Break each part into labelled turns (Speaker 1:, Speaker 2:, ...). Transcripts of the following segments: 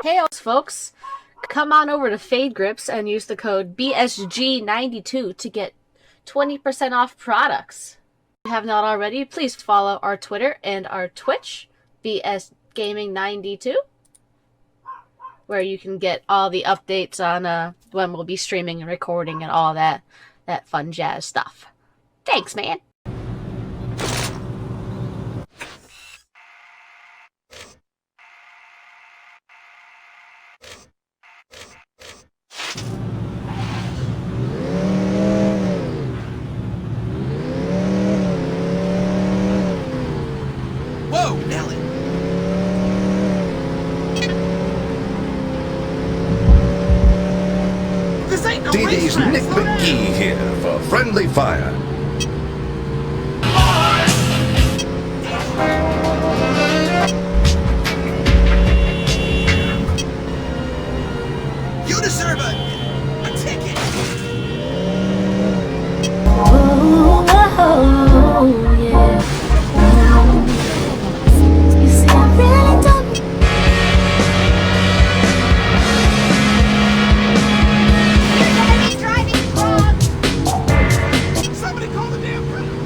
Speaker 1: Hey, folks, come on over to Fade Grips and use the code BSG92 to get 20% off products. If you have not already, please follow our Twitter and our Twitch, BSGaming92, where you can get all the updates on when we'll be streaming and recording and all that fun jazz stuff. Thanks, man.
Speaker 2: Whoa, Nelly! This ain't no
Speaker 3: DD's Nick McGee here for Friendly Fire.
Speaker 2: You deserve a ticket!
Speaker 4: Oh, yeah. You see, I really don't.
Speaker 5: You're gonna be driving drunk!
Speaker 2: Somebody call the damn printer!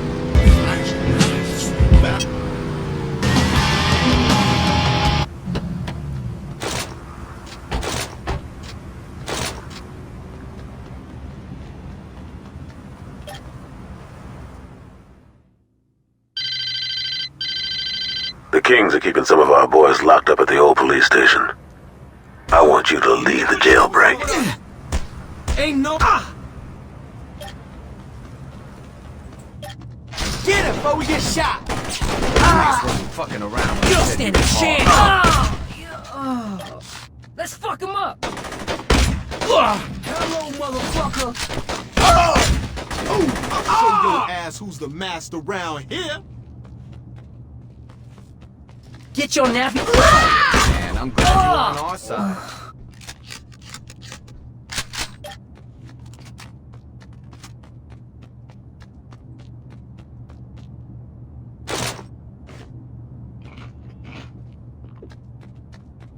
Speaker 6: The Kings are keeping some of our boys locked up at the old police station. I want you to lead the jailbreak.
Speaker 2: Ain't no... Get him before we get shot! Fucking around.
Speaker 7: You don't stand a chance! Let's fuck him up!
Speaker 2: Hello, motherfucker! I'll show your ass who's the master around here!
Speaker 7: Get your nappy.
Speaker 2: Man, I'm glad you're on our side.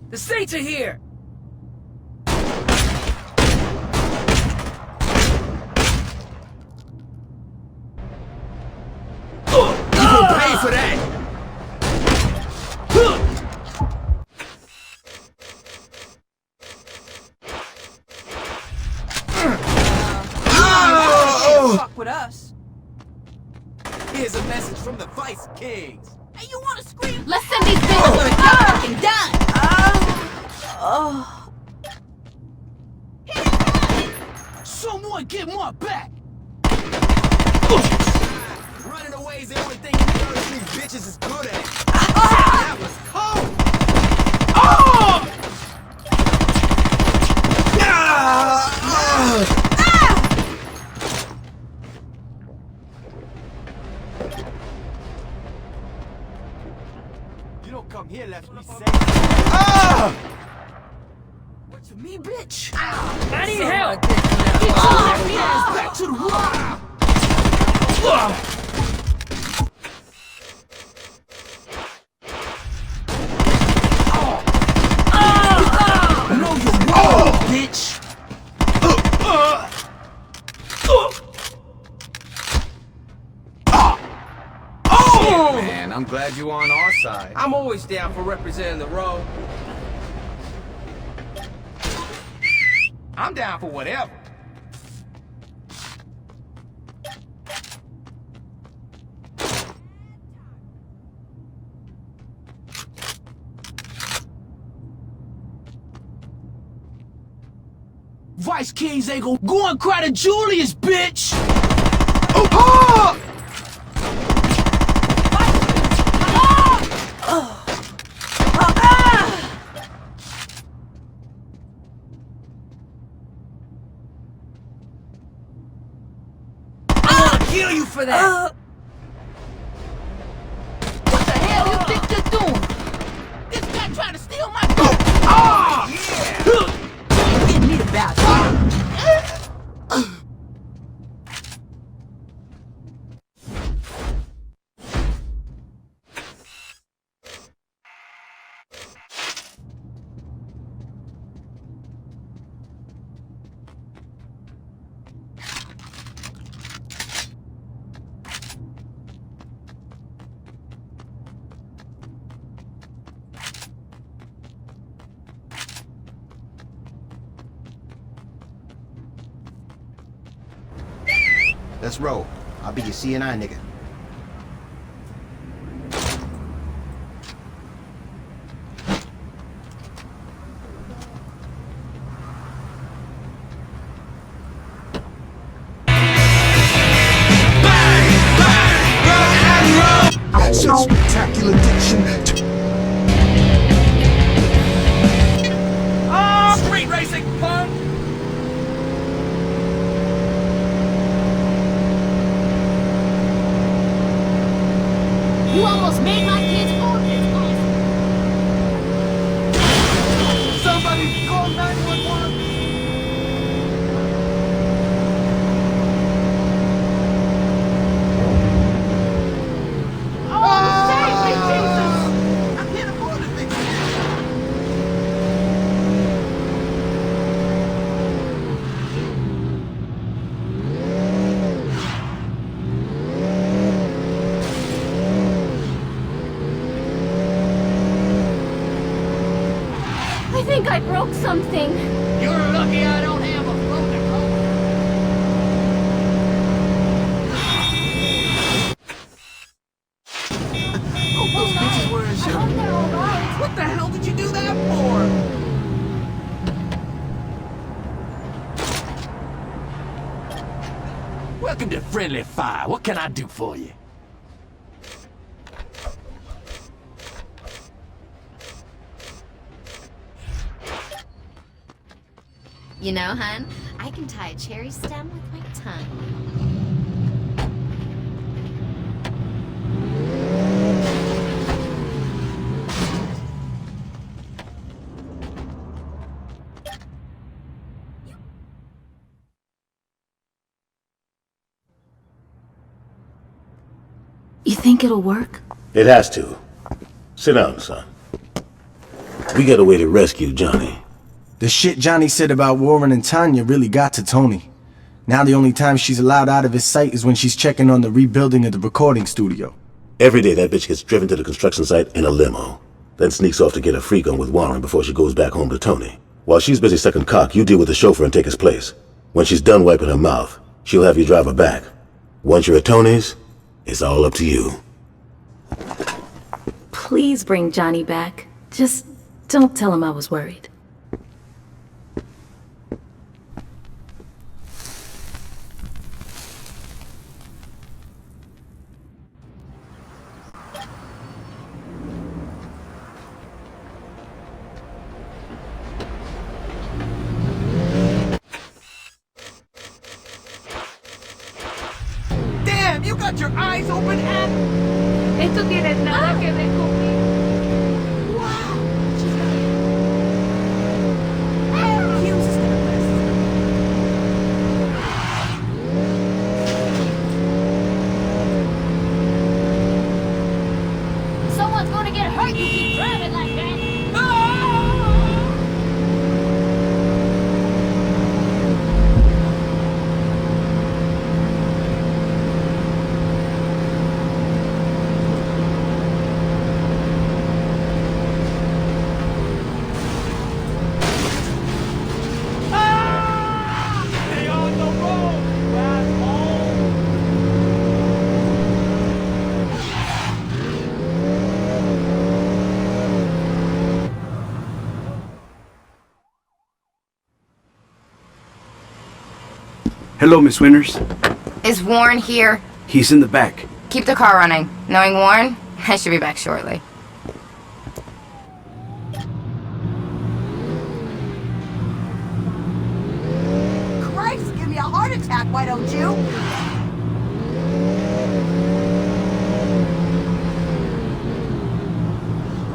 Speaker 7: The Saints are here!
Speaker 2: You gonna pay for that!
Speaker 7: Fuck with us.
Speaker 2: Here's a message from the Vice Kings.
Speaker 5: Hey, you wanna scream? Let's send these bitches or get fucking done!
Speaker 2: Someone get my back! Running away is the only thing you other three bitches is good at. That was cold! You don't come here left me safe.
Speaker 7: What's with me, bitch? I need help!
Speaker 2: Back to the rock!
Speaker 7: Know your role, bitch!
Speaker 2: Man, I'm glad you're on our side. I'm always down for representing the road. I'm down for whatever. Vice Kings ain't gonna go and cry to Julius, bitch! Oh!
Speaker 7: Kill you for that!
Speaker 5: What the hell you think you're doing? This guy trying to steal my boat!
Speaker 7: You didn't need a badge.
Speaker 8: Let's roll. I'll be your CNI nigga.
Speaker 2: Such spectacular diction.
Speaker 7: Street racing, punk!
Speaker 5: You almost made my kids orphans, boss.
Speaker 2: Somebody call 911.
Speaker 5: Oh, save me, Jesus!
Speaker 2: I can't afford to fix it.
Speaker 4: I think I broke something.
Speaker 5: You're lucky I don't have a floating home.
Speaker 2: Oh, those bitches wearing
Speaker 4: I
Speaker 2: shit.
Speaker 4: hope they're alright.
Speaker 7: What the hell did you do that for?
Speaker 9: Welcome to Friendly Fire. What can I do for you?
Speaker 10: You know, hun, I can tie a cherry stem with my tongue.
Speaker 4: You think it'll work?
Speaker 6: It has to. Sit down, son. We got a way to rescue Johnny.
Speaker 8: The shit Johnny said about Warren and Tanya really got to Tony. Now the only time she's allowed out of his sight is when she's checking on the rebuilding of the recording studio.
Speaker 6: Every day that bitch gets driven to the construction site in a limo, then sneaks off to get a freak on with Warren before she goes back home to Tony. While she's busy sucking cock, you deal with the chauffeur and take his place. When she's done wiping her mouth, she'll have you drive her back. Once you're at Tony's, it's all up to you.
Speaker 4: Please bring Johnny back. Just don't tell him I was worried.
Speaker 7: Damn, you got your eyes open, Ab?
Speaker 5: Esto tiene nada que ver conmigo.
Speaker 10: Wow! She's gonna... Hughes is gonna miss.
Speaker 5: Someone's gonna get hurt. You keep driving like that.
Speaker 7: Stay on the road, you asshole!
Speaker 11: Hello, Miss Winters.
Speaker 10: Is Warren here?
Speaker 11: He's in the back.
Speaker 10: Keep the car running. Knowing Warren, I should be back shortly.
Speaker 5: Christ, give me a heart attack, why don't you?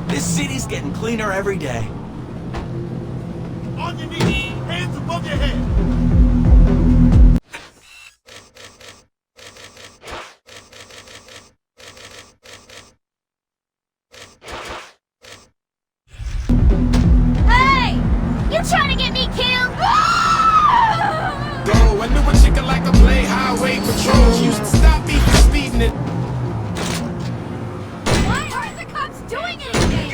Speaker 9: This city's getting cleaner every day.
Speaker 2: On your knees, hands above your head.
Speaker 5: Hey! You trying to get me killed?
Speaker 2: Go, I knew a chicken like a play highway patrol. She used to stop me from speeding it.
Speaker 5: Why aren't the cops doing anything?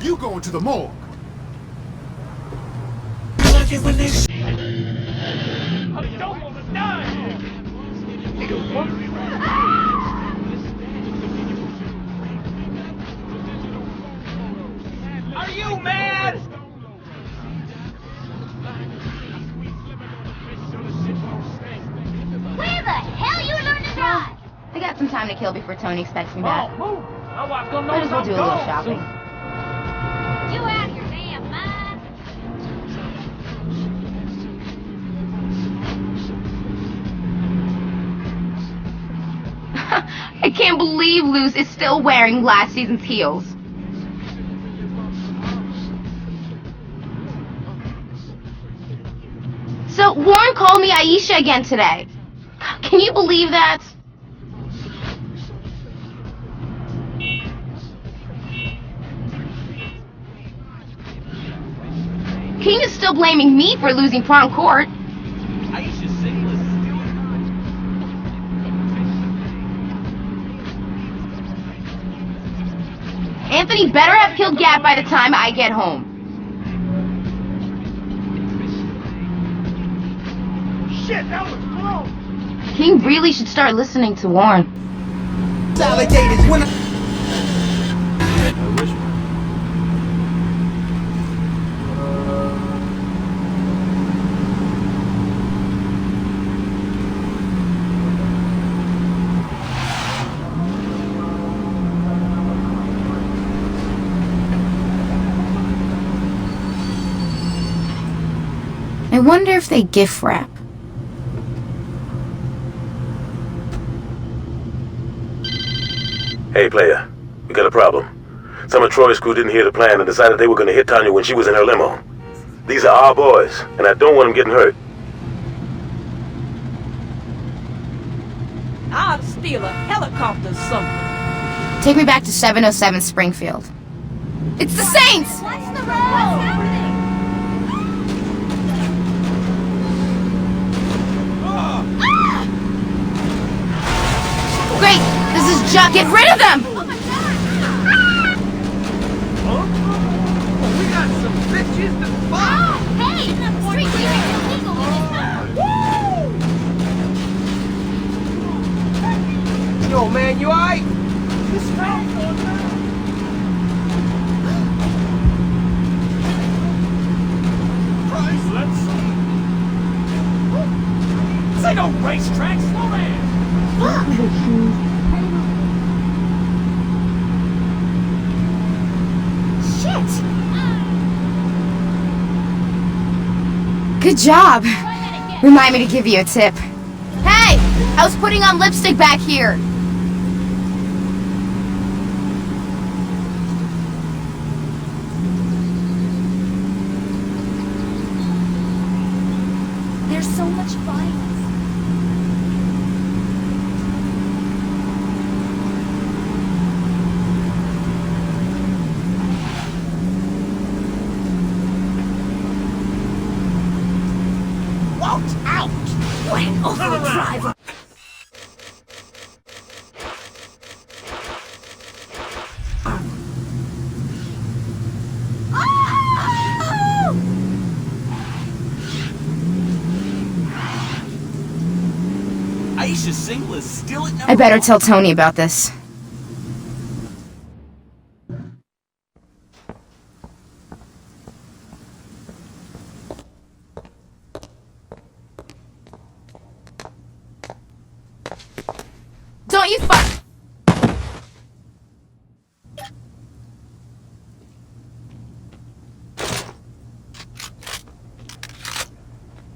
Speaker 2: You going to the morgue.
Speaker 5: Are you mad?
Speaker 10: Where the hell you learn to drive? I got some time to kill before Tony expects me back.
Speaker 5: Move. My wife's gonna know
Speaker 10: Might as well do a little shopping.
Speaker 5: You out of your damn mind?
Speaker 10: I can't believe Luz is still wearing last season's heels. So, Warren called me Aisha again today. Can you believe that? King is still blaming me for losing prom court.
Speaker 9: Aisha's single is still...
Speaker 10: Anthony better have killed Gab by the time I get home.
Speaker 5: Shit, that was close.
Speaker 10: King really should start listening to Warren.
Speaker 5: Alligators when
Speaker 10: I wonder if they gift wrap.
Speaker 6: Hey, player. We got a problem. Some of Troy's crew didn't hear the plan and decided they were going to hit Tanya when she was in her limo. These are our boys, and I don't want them getting hurt.
Speaker 7: I'll steal a helicopter or something.
Speaker 10: Take me back to 707 Springfield. It's the Saints!
Speaker 5: Watch the road! What's happening?
Speaker 10: Great! This is Chuck. Get rid of them!
Speaker 5: Oh my god!
Speaker 7: We got some bitches to
Speaker 5: Oh, hey! Street clearing illegal in this.
Speaker 7: Yo, man, you alright?
Speaker 9: This ain't no racetrack, slow down!
Speaker 10: Good job. Remind me to give you a tip. Hey! I was putting on lipstick back here.
Speaker 5: There's so much violence.
Speaker 9: Watch out!
Speaker 7: Went over the driver.
Speaker 9: Aisha's single is still at number
Speaker 10: I better
Speaker 9: one.
Speaker 10: tell Tony about this. Don't you fuck...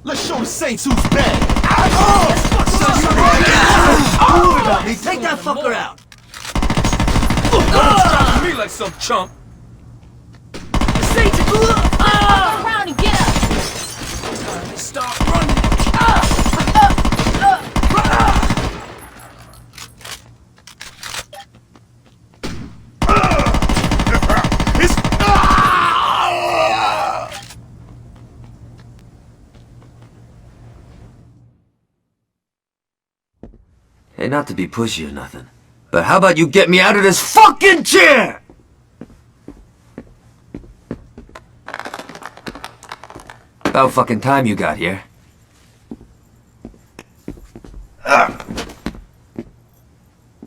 Speaker 2: Let's show the Saints who's bad.
Speaker 9: Don't worry about me. Take that fucker out.
Speaker 7: Stop me like some chump.
Speaker 5: Turn around and get up.
Speaker 9: Stop running.
Speaker 11: Hey, not to be pushy or nothing, but how about you get me out of this fucking chair? About fucking time you got here.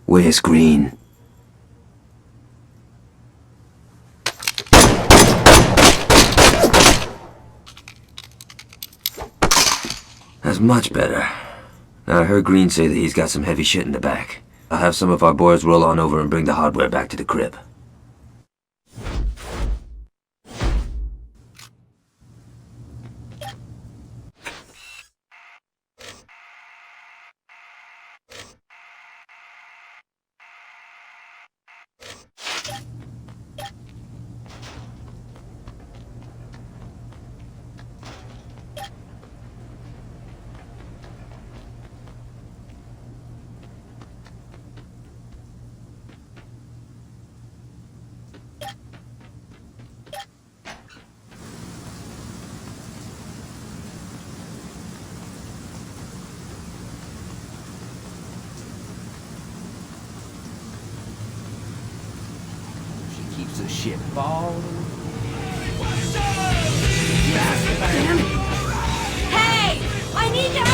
Speaker 11: Where's Green? That's much better. Now, I heard Green say that he's got some heavy shit in the back. I'll have some of our boys roll on over and bring the hardware back to the crib.
Speaker 9: Keeps the shit falling.
Speaker 5: Hey! I need to...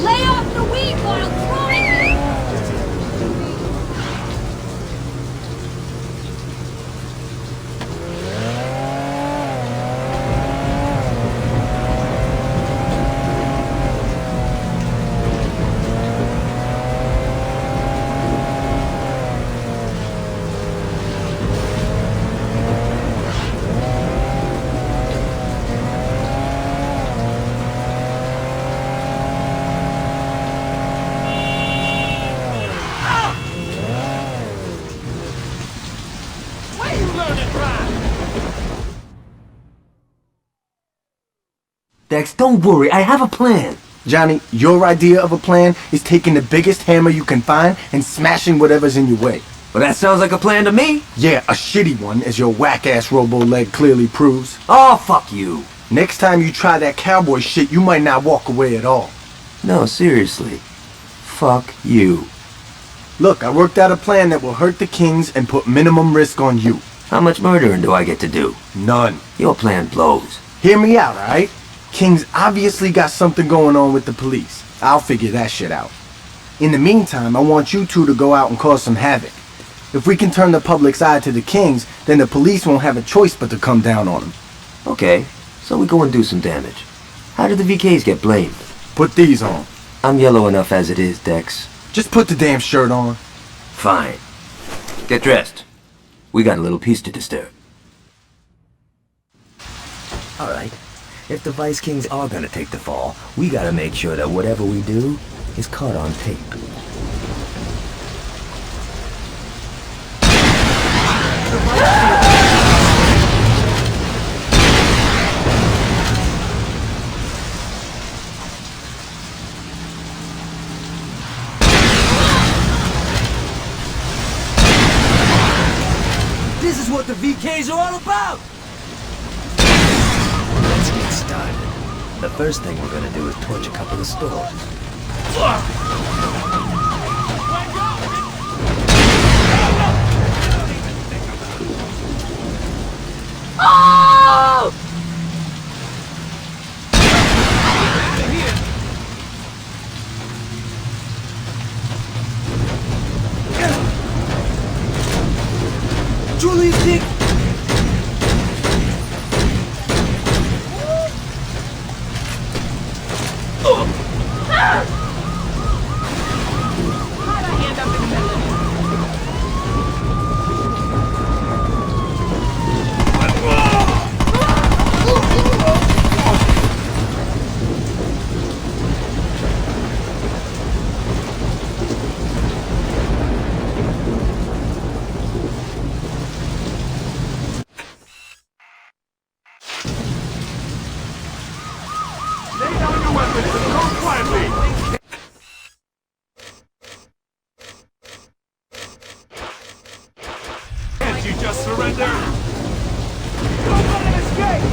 Speaker 5: Lay off the weed while throwing me!
Speaker 9: Where you learn to drive?
Speaker 11: Dex, don't worry, I have a plan.
Speaker 8: Johnny, your idea of a plan is taking the biggest hammer you can find and smashing whatever's in your way.
Speaker 11: Well, that sounds like a plan to me.
Speaker 8: Yeah, a shitty one, as your whack-ass robo-leg clearly proves.
Speaker 11: Oh, fuck you.
Speaker 8: Next time you try that cowboy shit, you might not walk away at all.
Speaker 11: No, seriously. Fuck you.
Speaker 8: Look, I worked out a plan that will hurt the Kings and put minimum risk on you.
Speaker 11: How much murdering do I get to do?
Speaker 8: None.
Speaker 11: Your plan blows.
Speaker 8: Hear me out, alright? King's obviously got something going on with the police. I'll figure that shit out. In the meantime, I want you two to go out and cause some havoc. If we can turn the public's eye to the Kings, then the police won't have a choice but to come down on them.
Speaker 11: Okay, so we go and do some damage. How did the VKs get blamed?
Speaker 8: Put these on.
Speaker 11: I'm yellow enough as it is, Dex.
Speaker 8: Just put the damn shirt on.
Speaker 11: Fine. Get dressed. We got a little piece to disturb.
Speaker 12: Alright. If the Vice Kings are gonna take the fall, we gotta make sure that whatever we do is caught on tape.
Speaker 7: This is what the VKs are all about!
Speaker 12: Let's get started. The first thing we're gonna do is torch a couple of stores.
Speaker 5: Oh!
Speaker 7: Julius Dick!
Speaker 9: Can't you just surrender? Don't let him escape!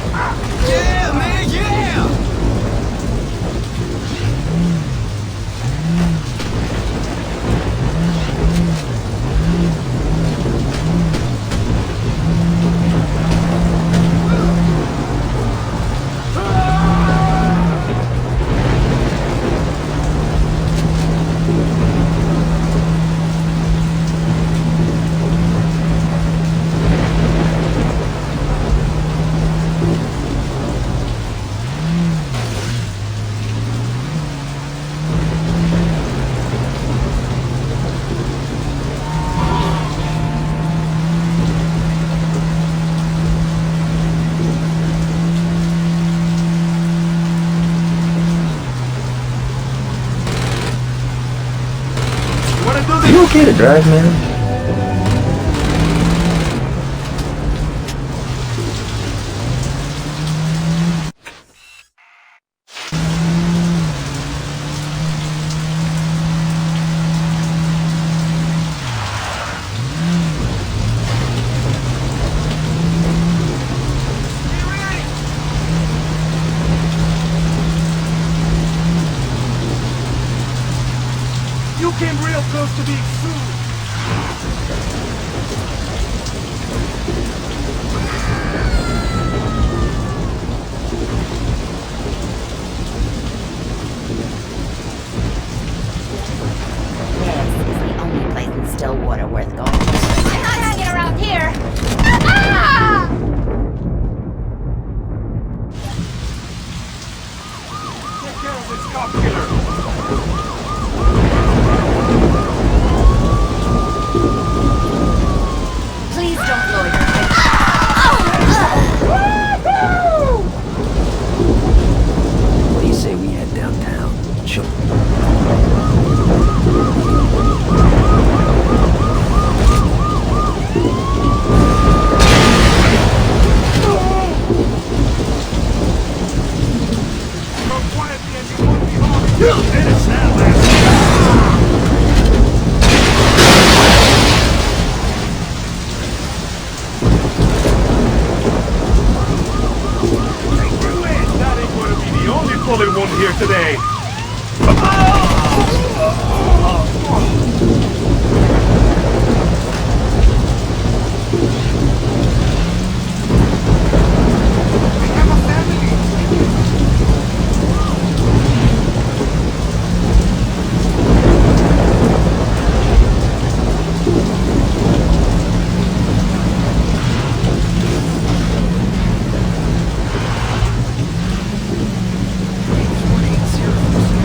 Speaker 2: Yeah, man, yeah!
Speaker 12: You okay to drive, man?
Speaker 9: You came real close to being sued!
Speaker 13: This is the only place in Stillwater worth going to.
Speaker 10: I'm not hanging around here.
Speaker 9: Take care of this cop killer!
Speaker 10: Please don't lower your
Speaker 12: What do you say we head downtown? Sure.
Speaker 9: Come quietly and you won't be harmed! You finish that last! Take you in! That ain't gonna be the only bullet wound here today!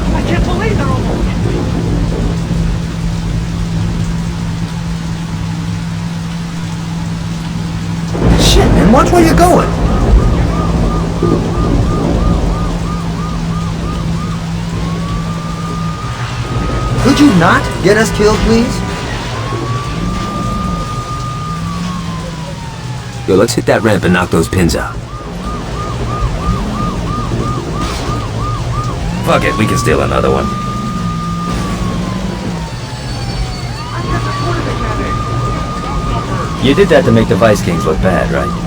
Speaker 9: I can't believe they're all
Speaker 12: Shit, man, watch where you're going. Could you not get us killed, please?
Speaker 11: Yo, let's hit that ramp and knock those pins out. Fuck it, we can steal another one.
Speaker 12: You did that to make the Vice Kings look bad, right?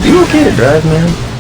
Speaker 12: You okay to drive, man?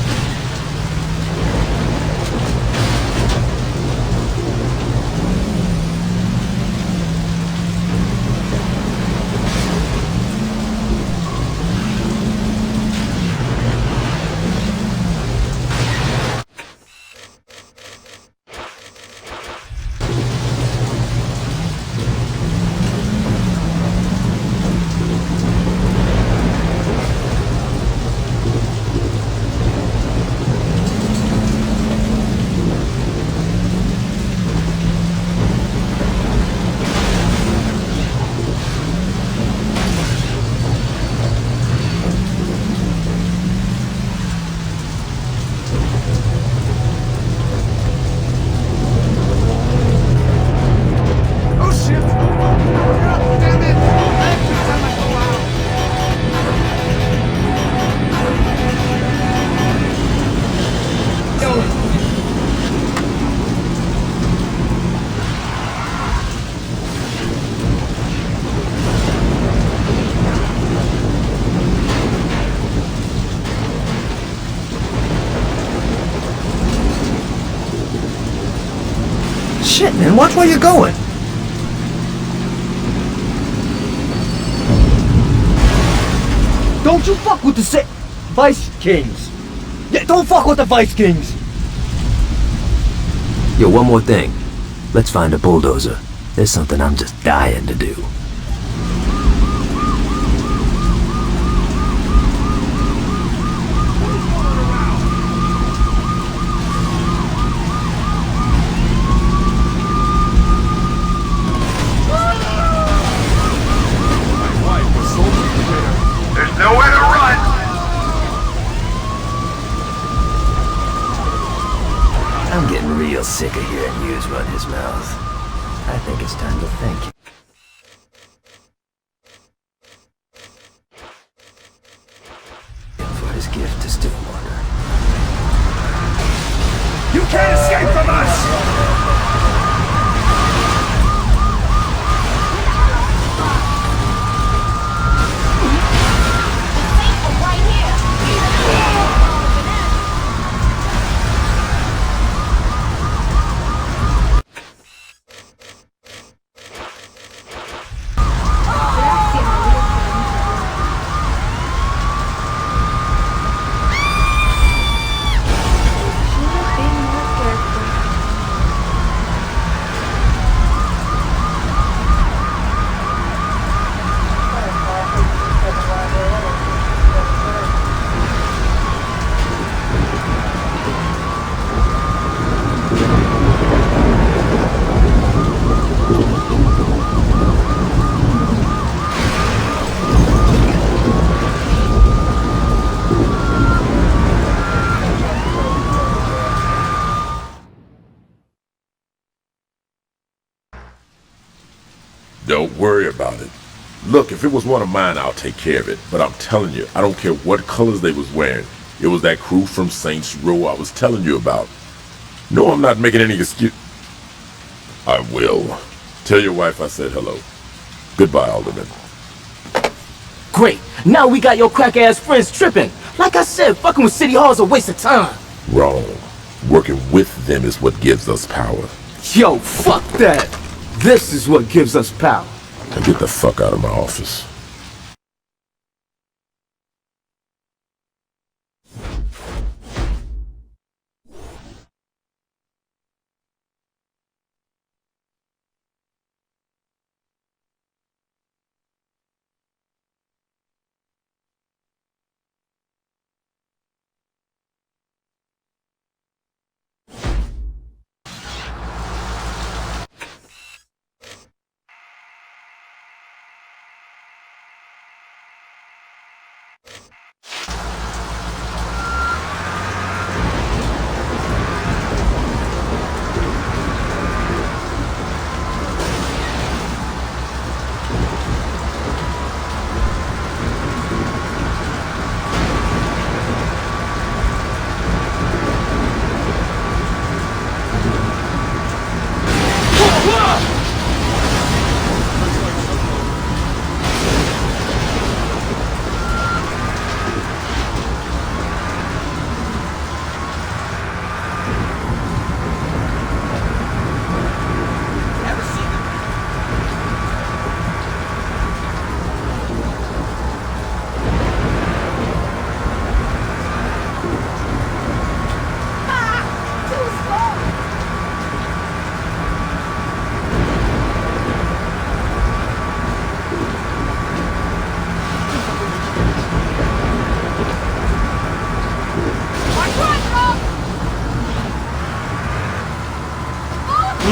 Speaker 12: Shit, man, watch where you're going.
Speaker 9: Don't you fuck with the Vice Kings. Yeah, don't fuck with the Vice Kings.
Speaker 12: Yo, one more thing. Let's find a bulldozer. There's something I'm just dying to do.
Speaker 3: There's nowhere to run.
Speaker 12: I'm getting real sick of hearing Hughes run his mouth. I think it's time to thank him for his gift to Stillwater.
Speaker 3: You can't escape from us!
Speaker 14: Don't worry about it. Look, if it was one of mine, I'll take care of it. But I'm telling you, I don't care what colors they was wearing. It was that crew from Saints Row I was telling you about. No, I'm not making any excuse. I will. Tell your wife I said hello. Goodbye, Alderman.
Speaker 9: Great. Now we got your crack-ass friends tripping. Like I said, fucking with City Hall's a waste of time.
Speaker 14: Wrong. Working with them is what gives us power.
Speaker 9: Yo, fuck that. This is what gives us power.
Speaker 14: Now get the fuck out of my office.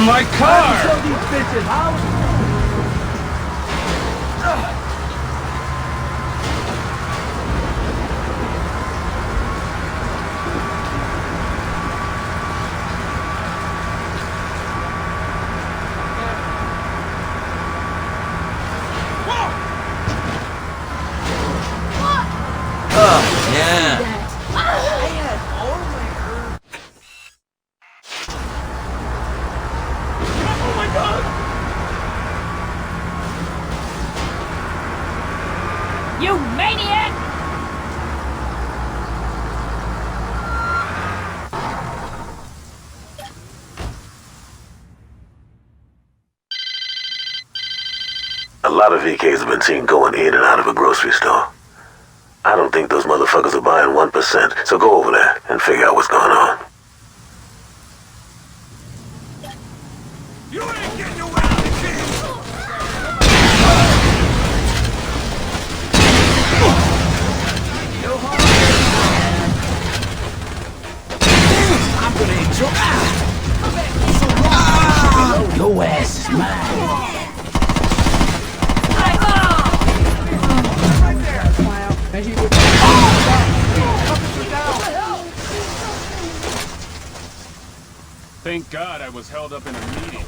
Speaker 9: My car! Show these bitches how.
Speaker 7: You maniac!
Speaker 6: lot of VKs have been seen going in and out of a grocery store. I don't think those motherfuckers are buying 1%, so go over there and figure out what's going on.
Speaker 3: You ain't getting away with the king!
Speaker 9: I'm gonna enjoy. Your ass is mine.
Speaker 3: Thank God I was held up in a meeting.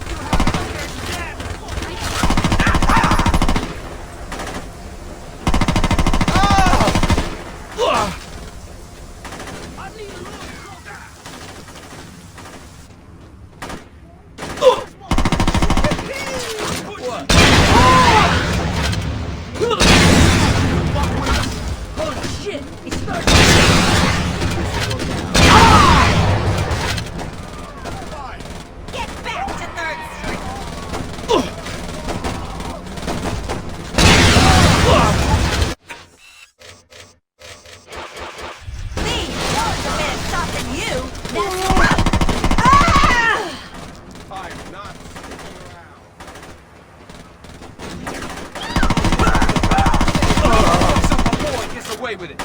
Speaker 7: Holy shit! It's starting.
Speaker 13: Get back to 3rd Street! These dogs have been stopping you! That's
Speaker 3: I'm not sticking around. So my boy gets away with it.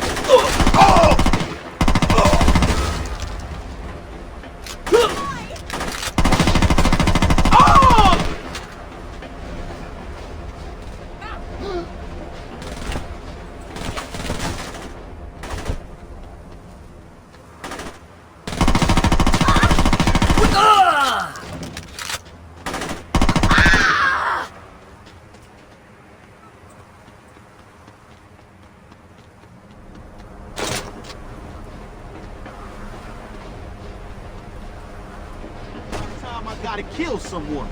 Speaker 2: Time I gotta kill someone.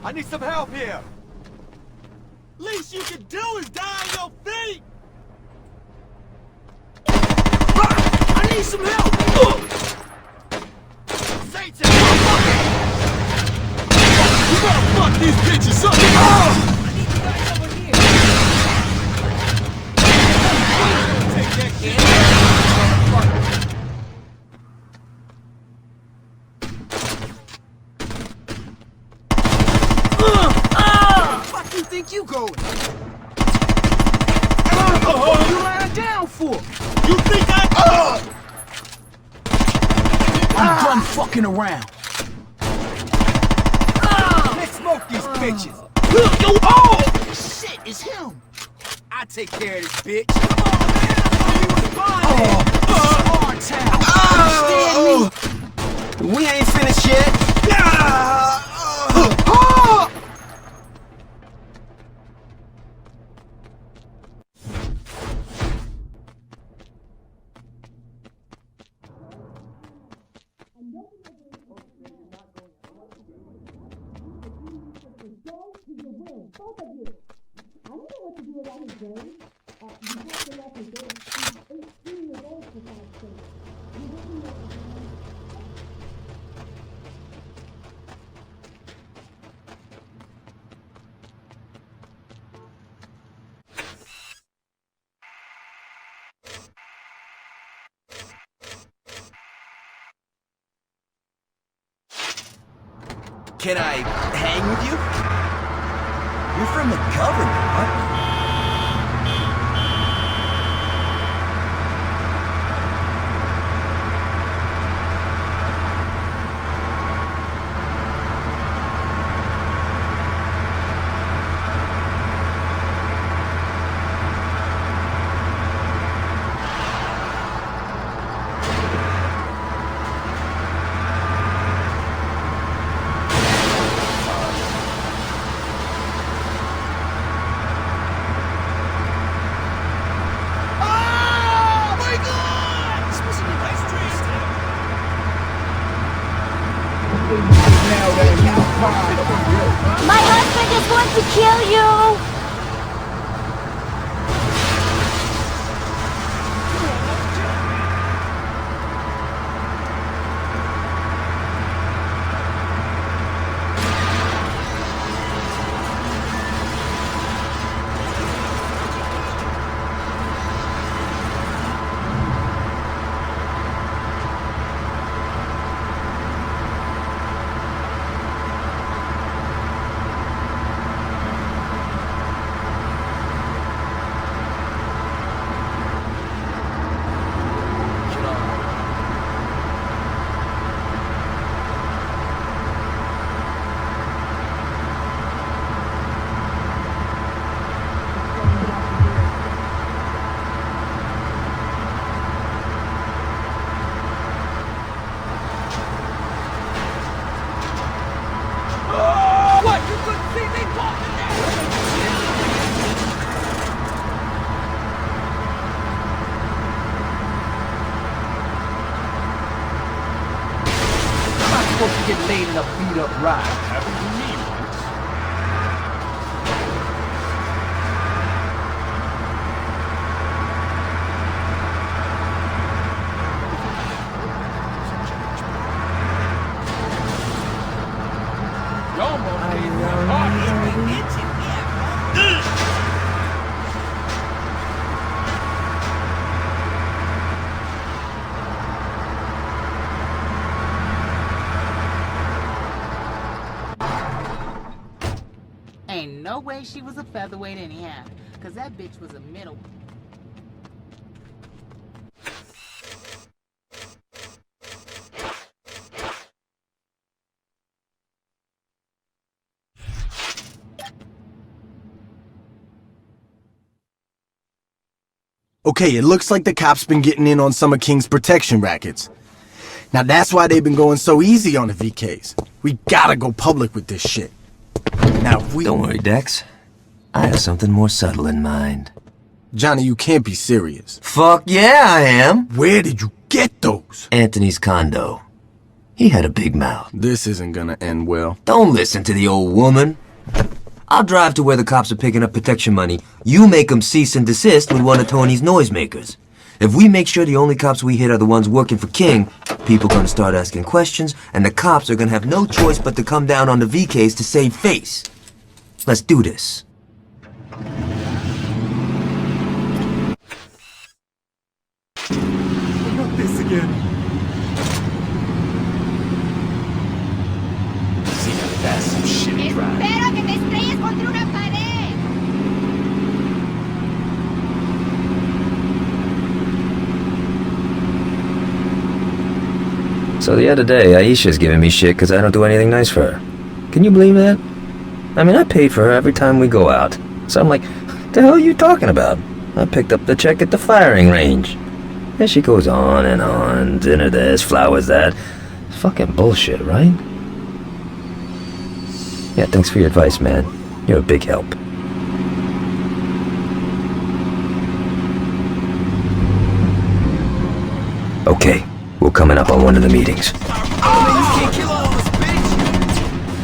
Speaker 3: I need some help here.
Speaker 2: Least you can do is die on your feet.
Speaker 3: I need some help.
Speaker 2: Satan, you better fuck these bitches up.
Speaker 7: I need you guys over here.
Speaker 2: Take that shit.
Speaker 3: Fuck you think you going? What you lying down for?
Speaker 2: You think
Speaker 3: I'm done fucking around. Let's smoke these bitches. Oh! Shit, it's him. I take care of this bitch. Come on, man. I thought we was bonded. This is our town. Understand me?
Speaker 8: We ain't finished yet.
Speaker 9: Can I hang with you? You're from the government, aren't you?
Speaker 5: going to kill you!
Speaker 3: Supposed to get laid in a beat-up ride. Happened to me once. You almost made me
Speaker 5: Ain't no way she was a featherweight anyhow, cause that bitch was a middle.
Speaker 8: Okay, it looks like the cops been getting in on some of King's protection rackets. Now that's why they've been going so easy on the VKs. We gotta go public with this shit. Now if we...
Speaker 12: Don't worry, Dex. I have something more subtle in mind.
Speaker 8: Johnny, you can't be serious.
Speaker 12: Fuck yeah, I am.
Speaker 8: Where did you get those?
Speaker 12: Anthony's condo. He had a big mouth.
Speaker 8: This isn't gonna end well.
Speaker 12: Don't listen to the old woman. I'll drive to where the cops are picking up protection money. You make them cease and desist with one of Tony's noisemakers. If we make sure the only cops we hit are the ones working for King, people are gonna start asking questions, and the cops are gonna have no choice but to come down on the VKs to save face. Let's do this.
Speaker 2: Not this again.
Speaker 3: See, that's some shit drive.
Speaker 10: Espero que te estrelles contra una pared.
Speaker 12: So the other day, Aisha's giving me shit because I don't do anything nice for her. Can you believe that? I mean, I paid for her every time we go out. So I'm like, what the hell are you talking about? I picked up the check at the firing range. And she goes on, dinner this, flowers that. It's fucking bullshit, right? Yeah, thanks for your advice, man. You're a big help. Okay, we're coming up on one of the meetings.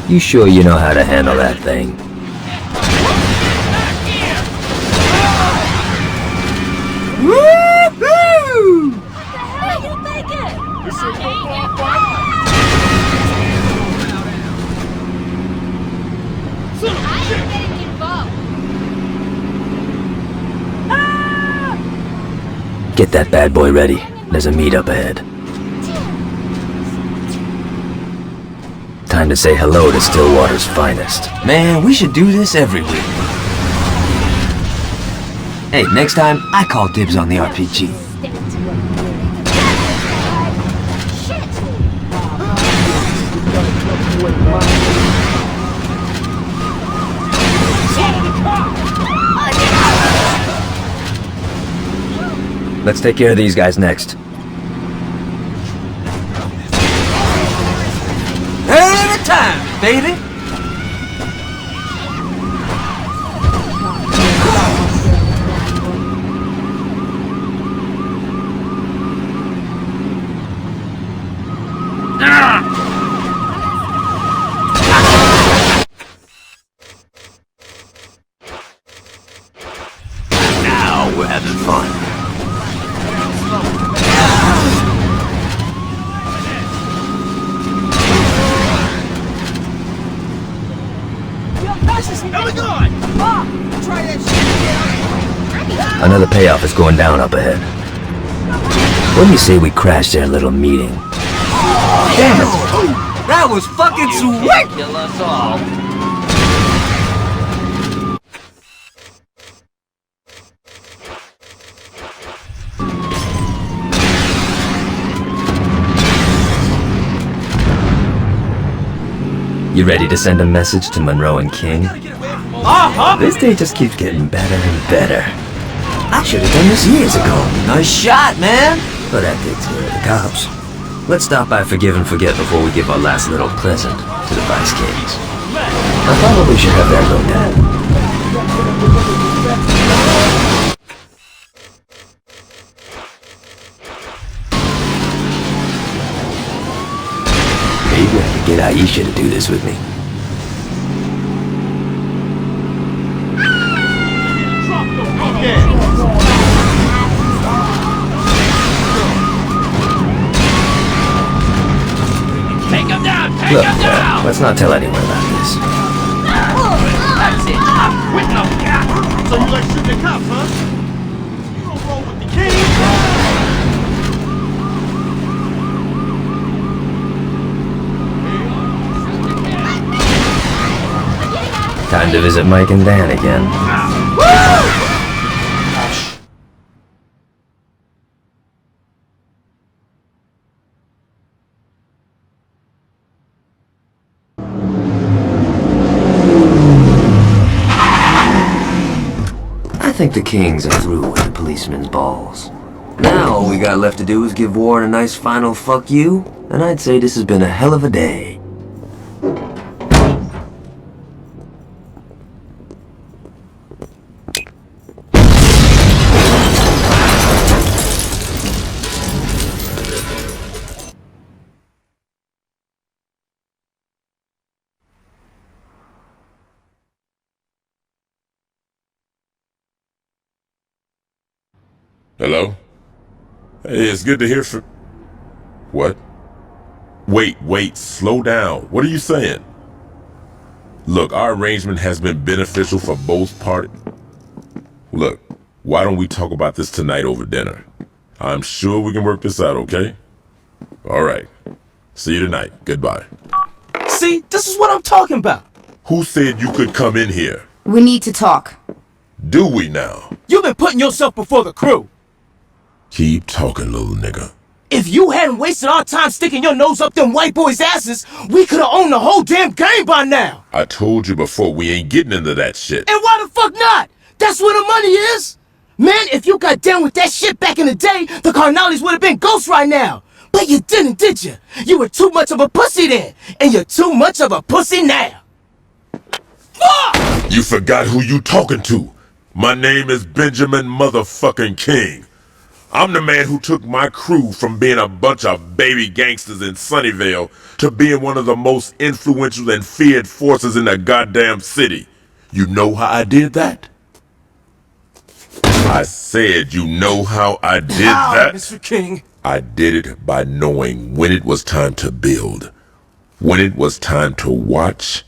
Speaker 12: You sure you know how to handle that thing?
Speaker 5: Woo-hoo! What the hell are you thinking?
Speaker 2: This ain't no fun fight.
Speaker 10: I am getting involved.
Speaker 12: Get that bad boy ready. There's a meet up ahead. Time to say hello to Stillwater's finest. Man, we should do this every week. Hey, next time, I call dibs on the RPG. Let's take care of these guys next. Every time, baby! having fun. Another payoff is going down up ahead. What do you say we crash their little meeting? Damn it!
Speaker 9: That was fucking sweet! Kill us all.
Speaker 12: You ready to send a message to Monroe and King? This day just keeps getting better and better. I should have done this years ago.
Speaker 9: Nice shot, man!
Speaker 12: But that takes care of the cops. Let's stop by Forgive and Forget before we give our last little present to the Vice Kings. I probably should have that looked at. Maybe I could get Aisha to do this with me. Look, let's not tell anyone about this.
Speaker 9: That's it. I'm quitting them.
Speaker 2: So you like shooting the cops, huh? You don't roll with the king.
Speaker 12: Time to visit Mike and Dan again. I think the Kings are through with the policeman's balls. Now all we got left to do is give Warren a nice final fuck you, and I'd say this has been a hell of a day.
Speaker 14: Hello? Hey, it's good to hear from... What? Wait, slow down. What are you saying? Look, our arrangement has been beneficial for both parties. Look, why don't we talk about this tonight over dinner? I'm sure we can work this out, okay? All right. See you tonight. Goodbye.
Speaker 9: See, this is what I'm talking about.
Speaker 14: Who said you could come in here?
Speaker 10: We need to talk.
Speaker 14: Do we now?
Speaker 9: You've been putting yourself before the crew.
Speaker 14: Keep talking, little nigga.
Speaker 9: If you hadn't wasted our time sticking your nose up them white boys' asses, we could have owned the whole damn game by now.
Speaker 14: I told you before, we ain't getting into that shit.
Speaker 9: And why the fuck not? That's where the money is. Man, if you got down with that shit back in the day, the Carnales would have been ghosts right now. But you didn't, did you? You were too much of a pussy then, and you're too much of a pussy now. Fuck!
Speaker 14: You forgot who you talking to. My name is Benjamin motherfucking King. I'm the man who took my crew from being a bunch of baby gangsters in Sunnyvale to being one of the most influential and feared forces in the goddamn city. You know how I did that? I said you know how I did that?
Speaker 9: Mr. King?
Speaker 14: I did it by knowing when it was time to build, when it was time to watch,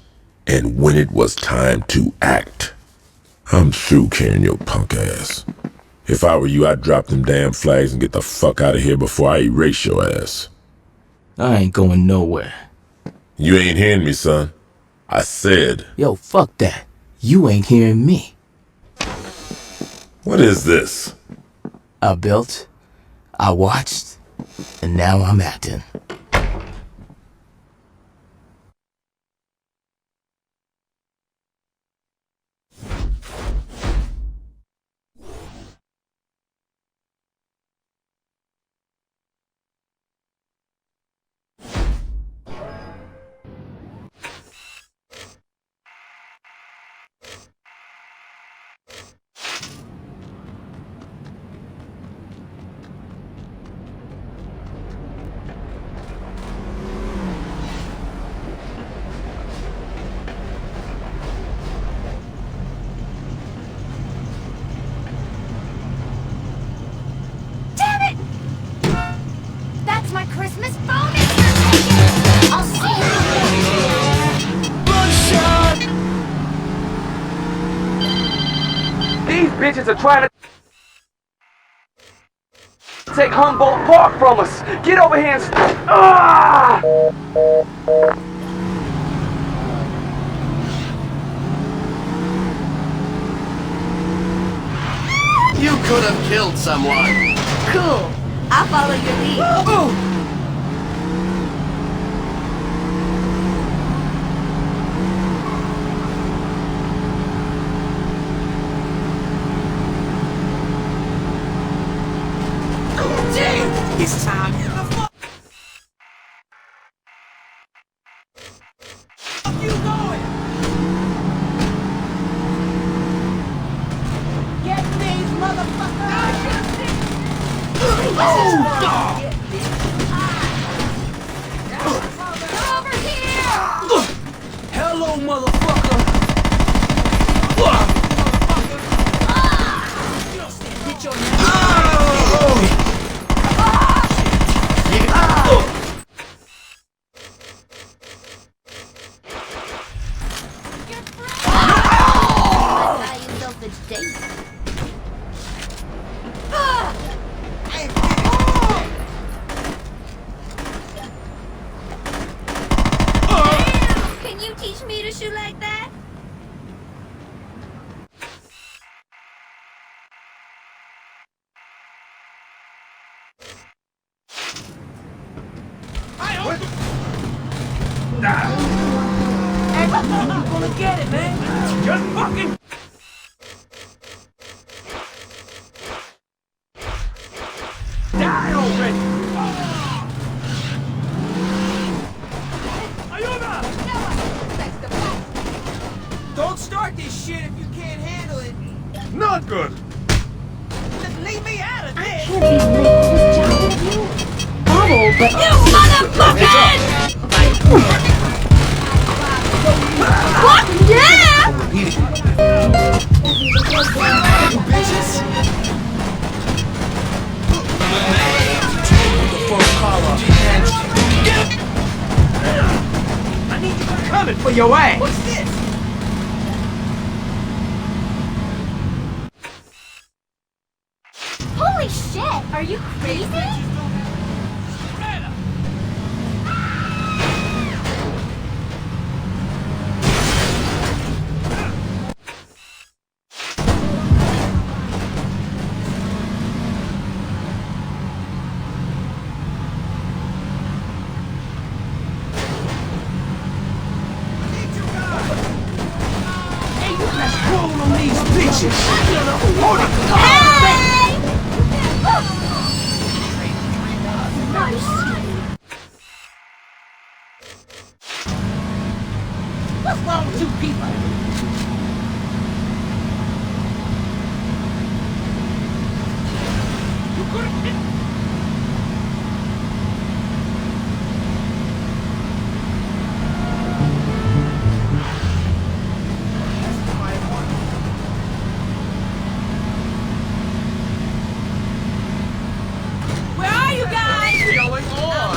Speaker 14: and when it was time to act. I'm through carrying your punk ass. If I were you, I'd drop them damn flags and get the fuck out of here before I erase your ass.
Speaker 9: I ain't going nowhere.
Speaker 14: You ain't hearing me, son. I said...
Speaker 9: Yo, fuck that. You ain't hearing me.
Speaker 14: What is this?
Speaker 9: I built, I watched, and now I'm acting.
Speaker 15: bitches are trying to take Humboldt Park from us. Get over here and... Ah!
Speaker 16: You could have killed someone.
Speaker 13: Cool. I'll follow your lead.
Speaker 3: It's time in the fuck you going? Get these motherfuckers!
Speaker 5: Over here!
Speaker 3: Hello, motherfucker! Get your
Speaker 5: Can you teach me to shoot like that?
Speaker 3: You're gonna get it, man! Just fucking... Die already! Ayuda! Don't start this shit if you can't handle it!
Speaker 14: Not good!
Speaker 3: Just leave me out of this!
Speaker 4: Can't be late this job with you. Bottle, but...
Speaker 5: You motherfuckers! What? Yeah!
Speaker 3: Bitches! I need you coming for your ass! What's this?
Speaker 5: Holy shit! Are you crazy?
Speaker 3: Roll on these bitches! Hold it! What's wrong with you people? You could've hit.
Speaker 5: Where are you guys?
Speaker 16: What's going on?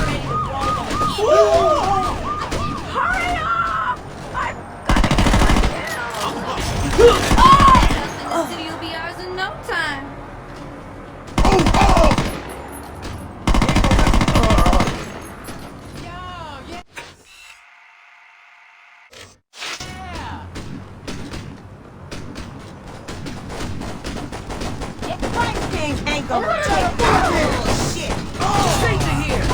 Speaker 5: Hurry up! I'm gonna get my kill! The city will be ours in no time.
Speaker 3: Kings ain't gonna take that shit! Straight to here!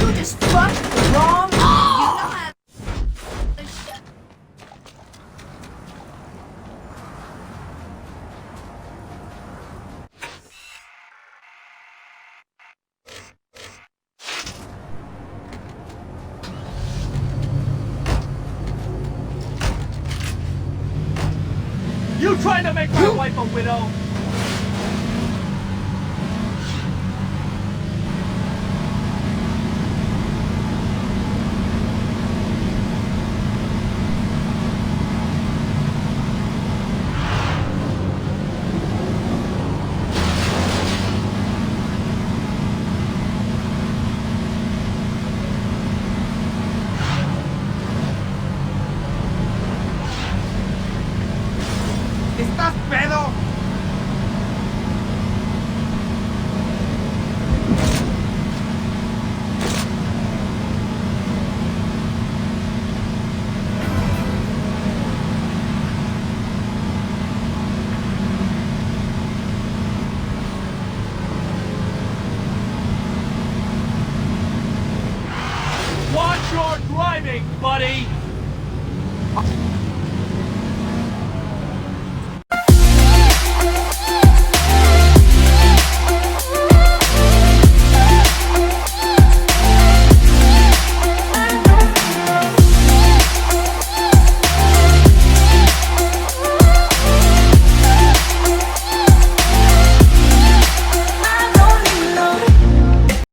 Speaker 3: You just fucked the wrong...
Speaker 15: trying to make my wife a widow? ¿Estás pedo? Watch your driving, buddy!